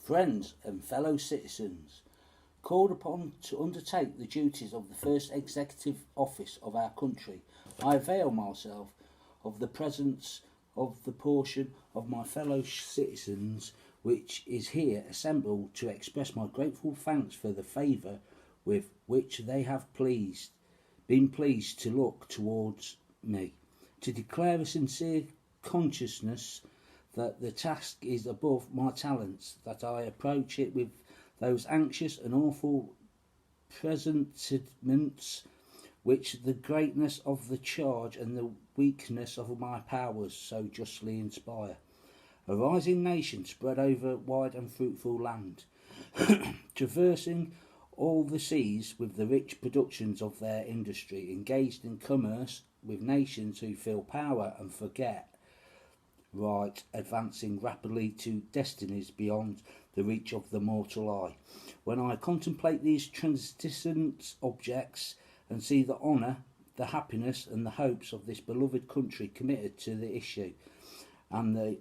friends and fellow citizens, called upon to undertake the duties of the first executive office of our country, I avail myself of the presence of the portion of my fellow citizens which is here assembled to express my grateful thanks for the favour with which they have been pleased to look towards me, to declare a sincere consciousness that the task is above my talents, that I approach it with those anxious and awful presentiments which the greatness of the charge and the weakness of my powers so justly inspire. A rising nation spread over wide and fruitful land, traversing all the seas with the rich productions of their industry, engaged in commerce with nations who feel power and forget right, advancing rapidly to destinies beyond the reach of the mortal eye. When I contemplate these transcendent objects and see the honour, the happiness and the hopes of this beloved country committed to the issue and the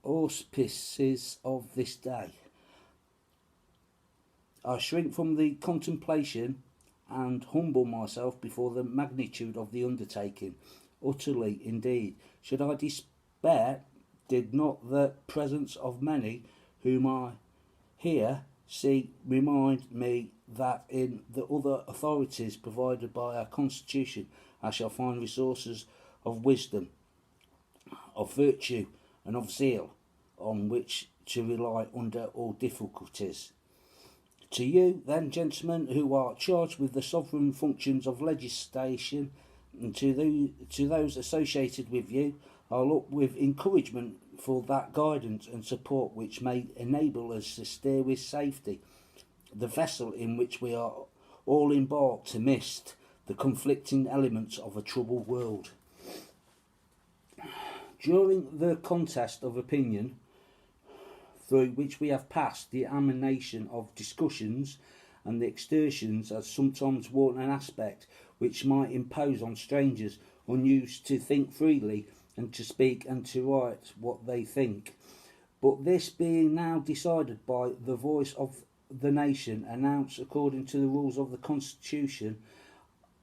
auspices of this day, I shrink from the contemplation and humble myself before the magnitude of the undertaking. Utterly, indeed, should I despair, did not the presence of many whom I here see remind me that in the other authorities provided by our Constitution I shall find resources of wisdom, of virtue and of zeal on which to rely under all difficulties. To you, then, gentlemen, who are charged with the sovereign functions of legislation, and to those associated with you, I look with encouragement for that guidance and support which may enable us to steer with safety the vessel in which we are all embarked amidst the conflicting elements of a troubled world. During the contest of opinion through which we have passed, the emanation of discussions and the exertions has sometimes worn an aspect which might impose on strangers unused to think freely and to speak and to write what they think. But this being now decided by the voice of the nation, announced according to the rules of the Constitution,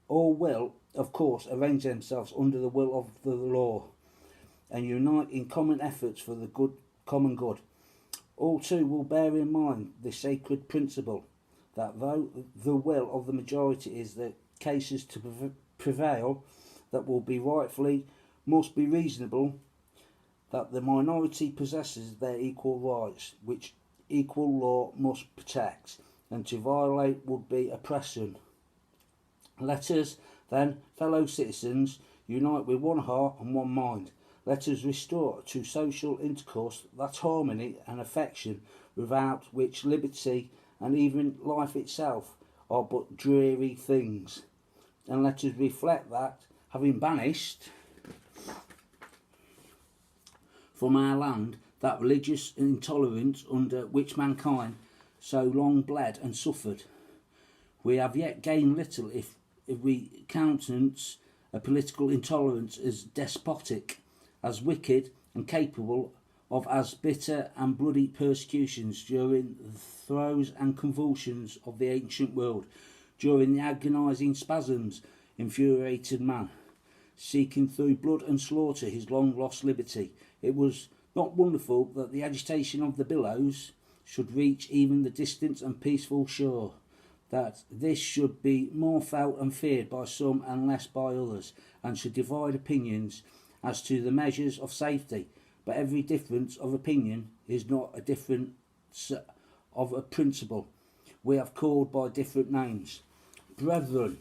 all will, of course, arrange themselves under the will of the law and unite in common efforts for the common good. All too will bear in mind the sacred principle that though the will of the majority is the cases to prevail that will be rightfully must be reasonable, that the minority possesses their equal rights, which equal law must protect, and to violate would be oppression. Let us, then, fellow citizens, unite with one heart and one mind. Let us restore to social intercourse that harmony and affection without which liberty and even life itself are but dreary things. And let us reflect that, having banished from our land that religious intolerance under which mankind so long bled and suffered, we have yet gained little if we countenance a political intolerance as despotic, as wicked and capable of as bitter and bloody persecutions during the throes and convulsions of the ancient world, during the agonising spasms infuriated man, seeking through blood and slaughter his long lost liberty. It was not wonderful that the agitation of the billows should reach even the distant and peaceful shore, that this should be more felt and feared by some and less by others, and should divide opinions as to the measures of safety. But every difference of opinion is not a difference of a principle. We have called by different names. Brethren,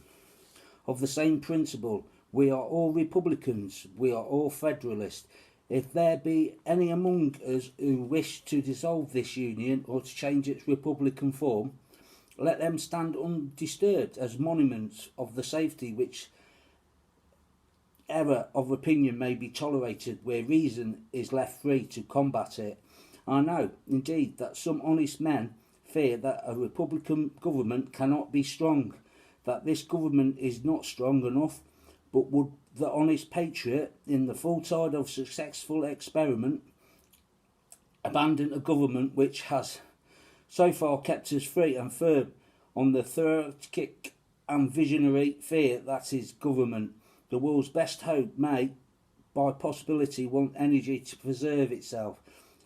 of the same principle, we are all Republicans, we are all Federalists. If there be any among us who wish to dissolve this union or to change its Republican form, let them stand undisturbed as monuments of the safety which error of opinion may be tolerated where reason is left free to combat it. I know, indeed, that some honest men fear that a Republican government cannot be strong, that this government is not strong enough, but would the honest patriot, in the full tide of successful experiment, abandon a government which has so far kept us free and firm on the theoretic and visionary fear that is government. The world's best hope may, by possibility, want energy to preserve itself.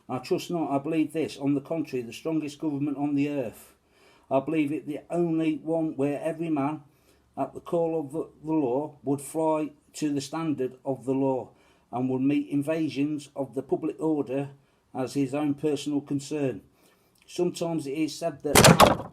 I trust not. I believe this. On the contrary, the strongest government on the earth. I believe it the only one where every man, at the call of the law, would fly to the standard of the law and would meet invasions of the public order as his own personal concern. Sometimes it is said that